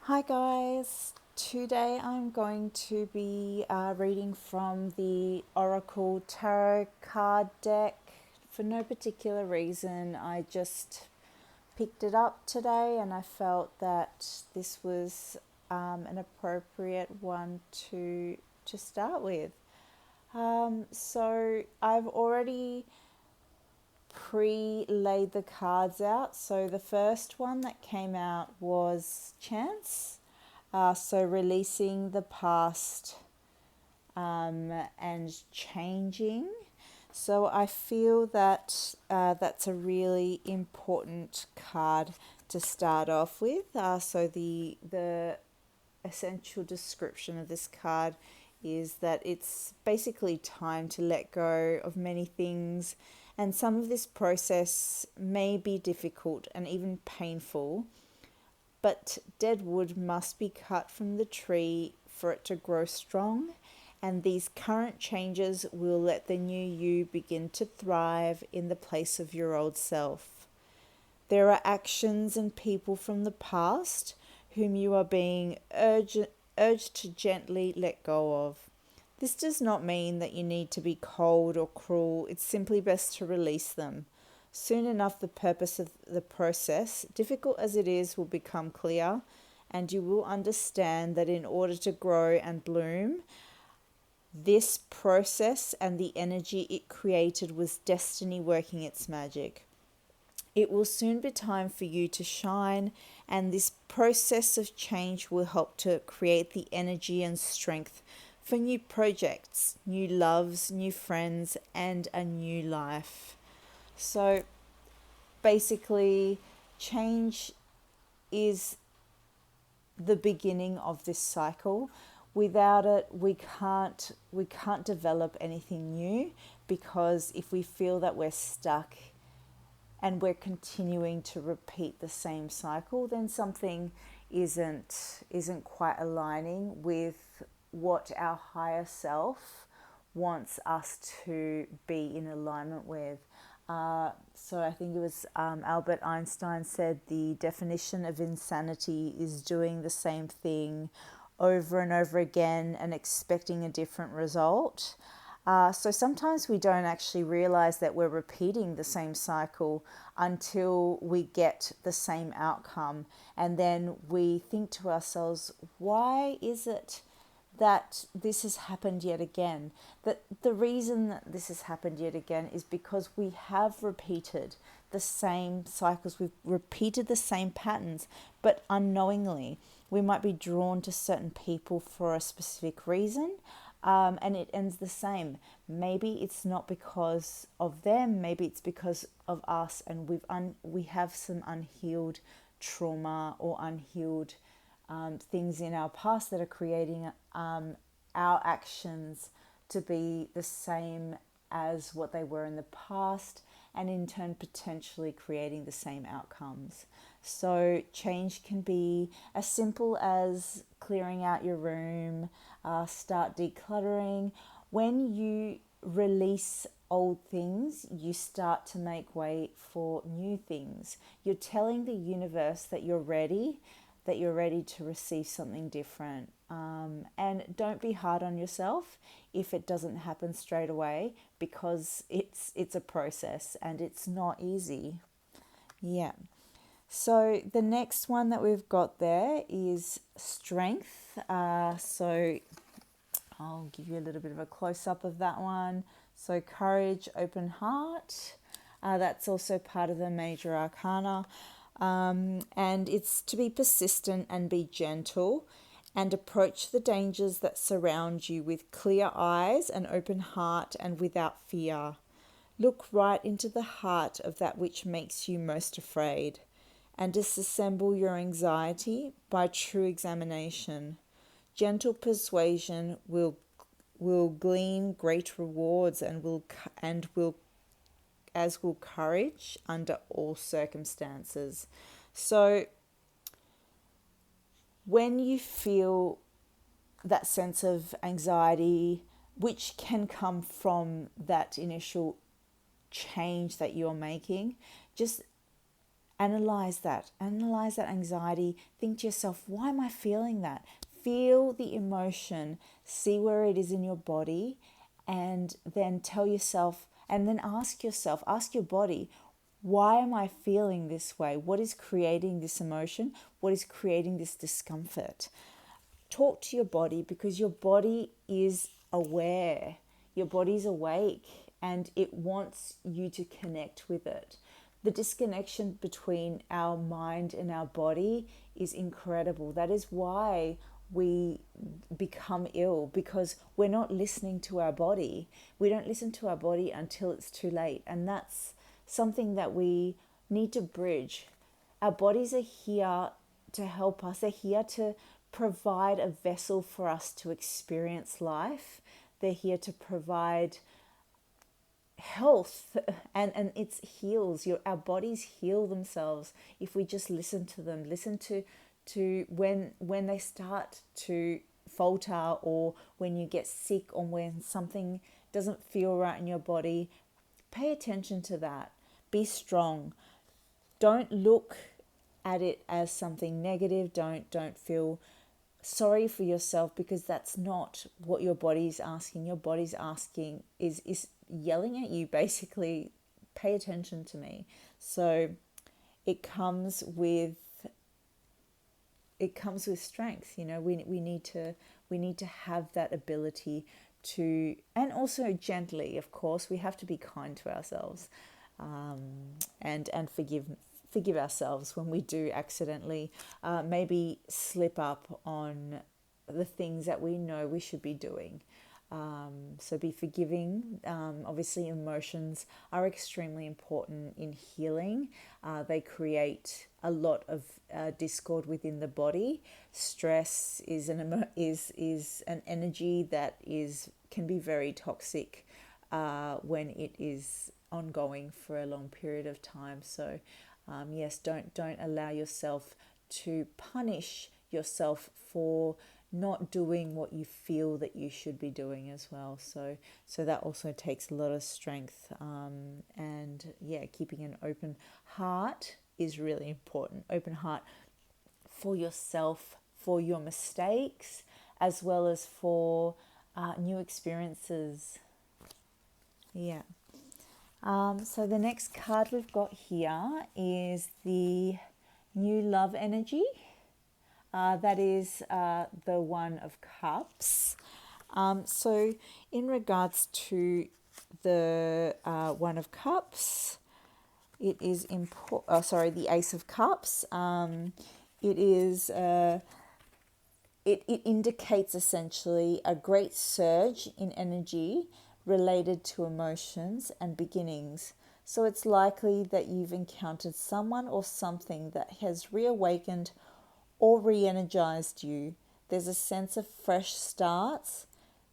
Hi guys, today I'm going to be reading from the Oracle Tarot card deck. For no particular reason, I just picked it up today and I felt that this was an appropriate one to start with. So I've already pre-laid the cards out. So the first one that came out was Chance. So releasing the past and changing. So I feel that that's a really important card to start off with. So the essential description of this card is that it's basically time to let go of many things, and some of this process may be difficult and even painful, but dead wood must be cut from the tree for it to grow strong, and these current changes will let the new you begin to thrive in the place of your old self. There are actions and people from the past whom you are being urged to gently let go of. This does not mean that you need to be cold or cruel, it's simply best to release them. Soon enough, the purpose of the process, difficult as it is, will become clear, and you will understand that in order to grow and bloom, this process and the energy it created was destiny working its magic. It will soon be time for you to shine, and this process of change will help to create the energy and strength for new projects, new loves, new friends, and a new life. So basically, change is the beginning of this cycle. Without it, we can't develop anything new, because if we feel that we're stuck and we're continuing to repeat the same cycle, then something isn't quite aligning with what our higher self wants us to be in alignment with. So I think it was Albert Einstein said the definition of insanity is doing the same thing over and over again and expecting a different result. So sometimes we don't actually realize that we're repeating the same cycle until we get the same outcome. And then we think to ourselves, why is it that this has happened yet again? That the reason that this has happened yet again is because we have repeated the same cycles, we've repeated the same patterns, but unknowingly. We might be drawn to certain people for a specific reason, and it ends the same. Maybe it's not because of them, maybe it's because of us, and we have some unhealed trauma or unhealed things in our past that are creating our actions to be the same as what they were in the past, and in turn potentially creating the same outcomes. So change can be as simple as clearing out your room, start decluttering. When you release old things, you start to make way for new things. You're telling the universe that you're ready to receive something different. And don't be hard on yourself if it doesn't happen straight away, because it's a process and it's not easy. Yeah. So the next one that we've got there is strength. So I'll give you a little bit of a close up of that one. So courage, open heart. That's also part of the major arcana. And it's to be persistent and be gentle and approach the dangers that surround you with clear eyes, an open heart, and without fear. Look right into the heart of that which makes you most afraid, and disassemble your anxiety by true examination. Gentle persuasion will glean great rewards, and will as will courage under all circumstances. So when you feel that sense of anxiety, which can come from that initial change that you're making, just Analyze that. Analyze that anxiety. Think to yourself, why am I feeling that? Feel the emotion. See where it is in your body. And then tell yourself, and then ask yourself, ask your body, why am I feeling this way? What is creating this emotion? What is creating this discomfort? Talk to your body, because your body is aware. Your body's awake and it wants you to connect with it. The disconnection between our mind and our body is incredible. That is why we become ill, because we're not listening to our body. We don't listen to our body until it's too late. And that's something that we need to bridge. Our bodies are here to help us. They're here to provide a vessel for us to experience life. They're here to provide health, and it's heals. Our bodies heal themselves if we just listen to them. Listen to when they start to falter, or when you get sick, or when something doesn't feel right in your body. Pay attention to that. Be strong. Don't look at it as something negative. Don't feel sorry for yourself, because that's not what your body's asking. Your body's asking is yelling at you, basically, pay attention to me. So it comes with strength. We need to have that ability to, and also gently, of course, we have to be kind to ourselves, and forgive ourselves when we do accidentally maybe slip up on the things that we know we should be doing. So be forgiving. Obviously, emotions are extremely important in healing. They create a lot of discord within the body. Stress is an energy that can be very toxic when it is ongoing for a long period of time. So yes, don't allow yourself to punish yourself for not doing what you feel that you should be doing as well. So that also takes a lot of strength. And yeah, keeping an open heart is really important. Open heart for yourself, for your mistakes, as well as for new experiences. Yeah. So the next card we've got here is the new love energy. That is the One of Cups. So in regards to the One of Cups, it is the Ace of Cups. It is it indicates essentially a great surge in energy related to emotions and beginnings. So it's likely that you've encountered someone or something that has reawakened or re-energized you. There's a sense of fresh starts,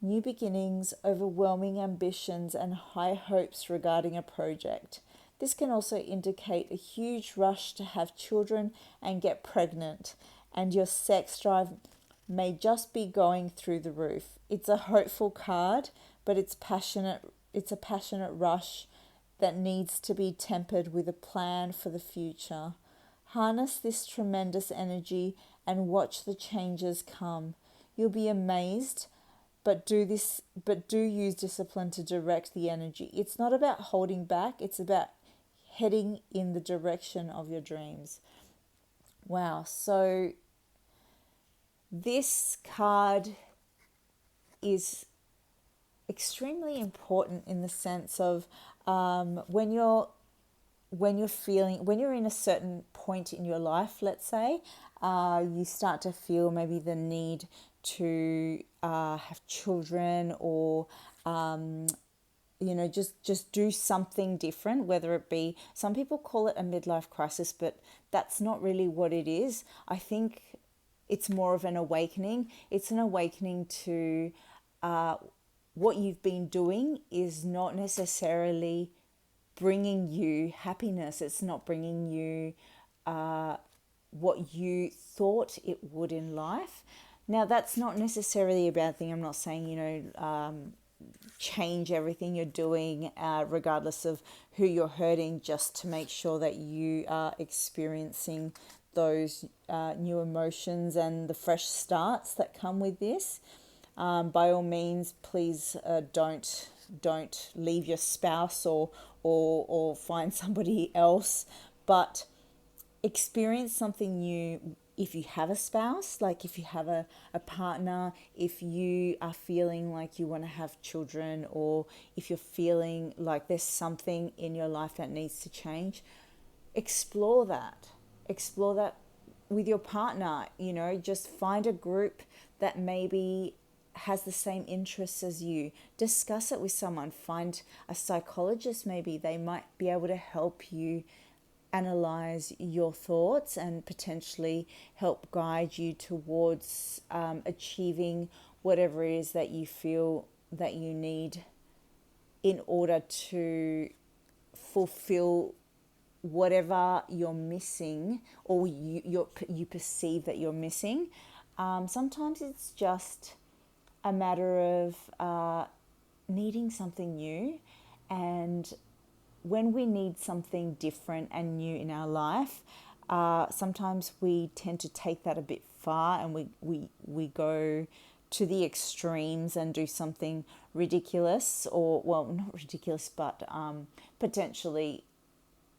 new beginnings, overwhelming ambitions, and high hopes regarding a project. This can also indicate a huge rush to have children and get pregnant, and your sex drive may just be going through the roof. It's a hopeful card, but it's a passionate rush that needs to be tempered with a plan for the future. Harness this tremendous energy and watch the changes come. You'll be amazed, but do use discipline to direct the energy. It's not about holding back, it's about heading in the direction of your dreams. Wow, so this card is extremely important in the sense of when you're in a certain point in your life, let's say, you start to feel maybe the need to have children, or just do something different, whether it be, some people call it a midlife crisis, but that's not really what it is. I think it's more of an awakening. It's an awakening to what you've been doing is not necessarily bringing you happiness. It's not bringing you what you thought it would in life. Now, that's not necessarily a bad thing. I'm not saying, change everything you're doing, regardless of who you're hurting, just to make sure that you are experiencing those new emotions and the fresh starts that come with this. By all means, please don't leave your spouse or find somebody else, but experience something new. If you have a spouse, like if you have a partner, if you are feeling like you want to have children, or if you're feeling like there's something in your life that needs to change, explore that. Explore that with your partner. Just find a group that maybe has the same interests as you. Discuss it with someone. Find a psychologist, maybe. They might be able to help you analyze your thoughts and potentially help guide you towards achieving whatever it is that you feel that you need in order to fulfill whatever you're missing, or you perceive that you're missing. Sometimes it's just a matter of needing something new, and when we need something different and new in our life, sometimes we tend to take that a bit far, and we go to the extremes and do something ridiculous, or, well, not ridiculous, but potentially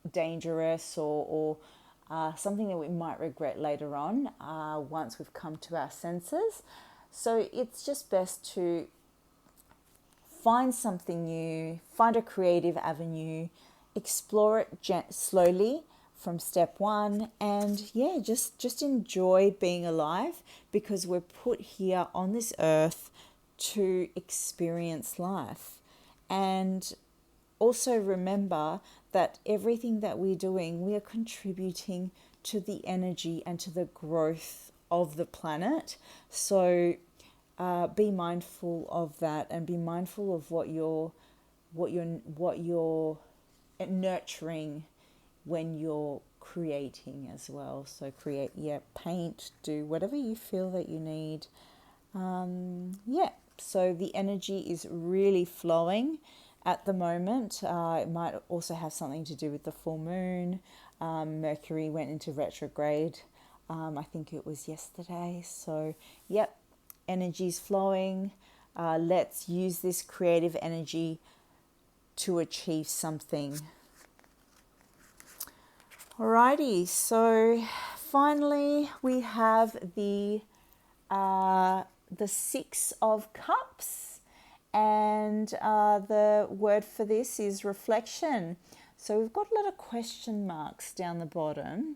dangerous, or something that we might regret later on once we've come to our senses. So it's just best to find something new, find a creative avenue, explore it slowly from step one, and just enjoy being alive, because we're put here on this earth to experience life. And also remember that everything that we're doing, we are contributing to the energy and to the growth of the planet. So be mindful of that, and be mindful of what you're nurturing when you're creating as well. So create, paint, do whatever you feel that you need. So the energy is really flowing at the moment. It might also have something to do with the full moon. Mercury went into retrograde. I think it was yesterday. So, energy's flowing. Let's use this creative energy to achieve something. Alrighty, so finally we have the Six of Cups, and the word for this is reflection. So we've got a lot of question marks down the bottom.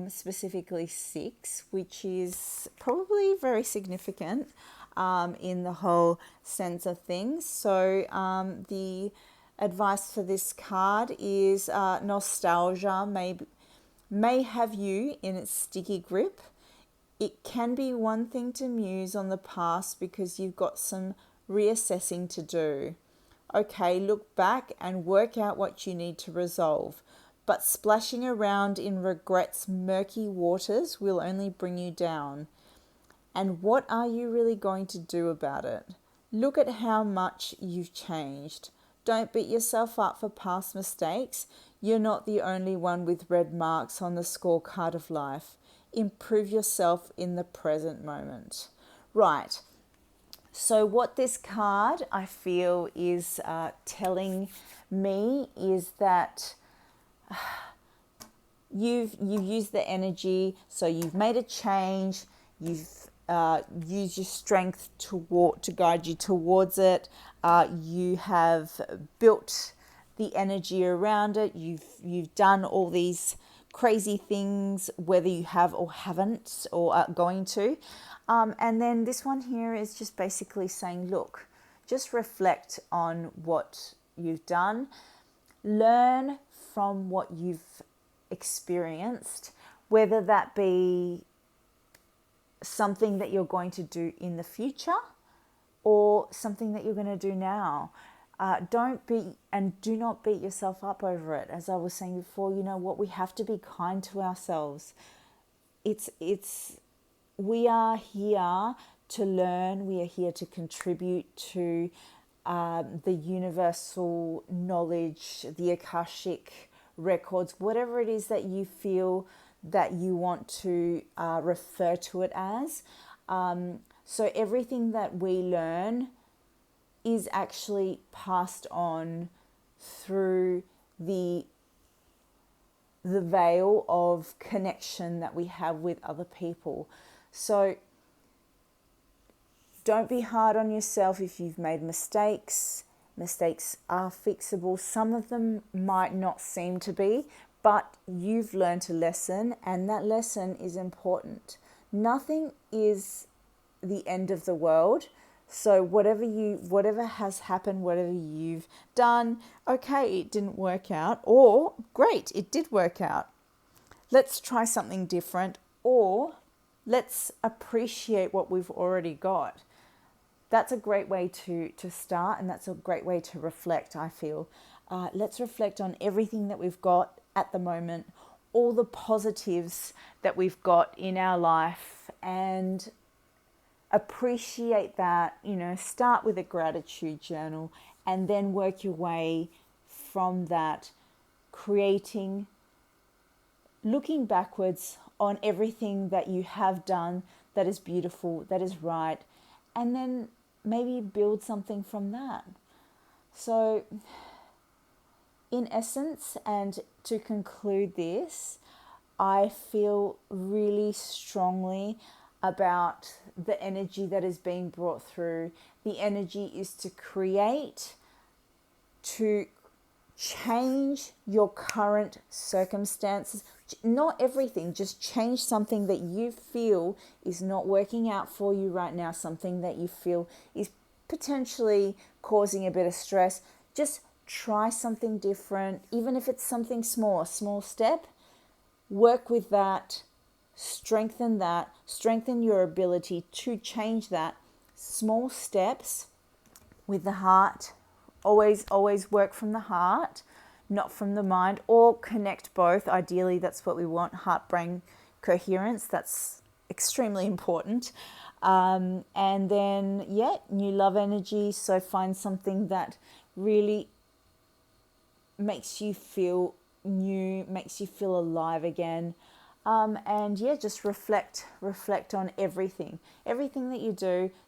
Specifically 6, which is probably very significant in the whole sense of things. So the advice for this card is nostalgia may have you in its sticky grip. It can be one thing to muse on the past because you've got some reassessing to do. Okay, look back and work out what you need to resolve. But splashing around in regret's murky waters will only bring you down. And what are you really going to do about it? Look at how much you've changed. Don't beat yourself up for past mistakes. You're not the only one with red marks on the scorecard of life. Improve yourself in the present moment. Right. So what this card, I feel, is telling me is that you've used the energy, so you've made a change, you've used your strength to guide you towards it, you have built the energy around it, you've done all these crazy things, whether you have or haven't or are going to, and then this one here is just basically saying, look, just reflect on what you've done, learn from what you've experienced, whether that be something that you're going to do in the future or something that you're going to do now. Do not beat yourself up over it. As I was saying before, you know what, we have to be kind to ourselves. We are here to learn. We are here to contribute to the universal knowledge, the Akashic records, whatever it is that you feel that you want to refer to it as. So everything that we learn is actually passed on through the veil of connection that we have with other people. So don't be hard on yourself if you've made mistakes. Mistakes are fixable. Some of them might not seem to be, but you've learned a lesson, and that lesson is important. Nothing is the end of the world. So whatever has happened, whatever you've done, okay, it didn't work out, or great, it did work out. Let's try something different, or let's appreciate what we've already got. That's a great way to start, and that's a great way to reflect, I feel. Let's reflect on everything that we've got at the moment, all the positives that we've got in our life, and appreciate that. Start with a gratitude journal and then work your way from that, looking backwards on everything that you have done that is beautiful, that is right, and then maybe build something from that. So in essence, and to conclude this, I feel really strongly about the energy that is being brought through. The energy is to create, to change your current circumstances. Not everything, just change something that you feel is not working out for you right now, something that you feel is potentially causing a bit of stress. Just try something different, even if it's something small, a small step. Work with that, strengthen your ability to change that. Small steps with the heart. Always work from the heart, not from the mind, or connect both. Ideally, that's what we want, heart-brain coherence. That's extremely important. And then, new love energy. So find something that really makes you feel new, makes you feel alive again. Just reflect on everything that you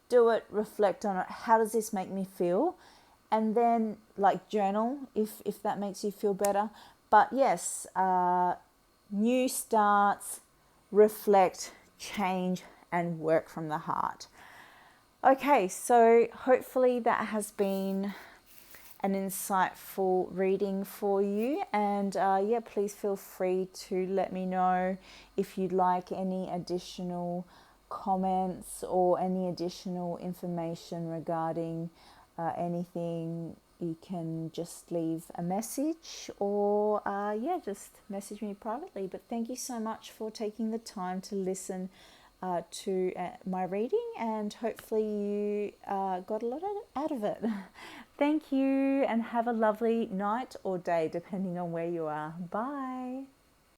do it, reflect on it. How does this make me feel? And then journal if that makes you feel better. But yes, new starts, reflect, change, and work from the heart. Okay, so hopefully that has been an insightful reading for you, and please feel free to let me know if you'd like any additional comments or any additional information regarding anything. You can just leave a message, or just message me privately. But thank you so much for taking the time to listen to my reading, and hopefully you got a lot out of it. Thank you, and have a lovely night or day, depending on where you are. Bye.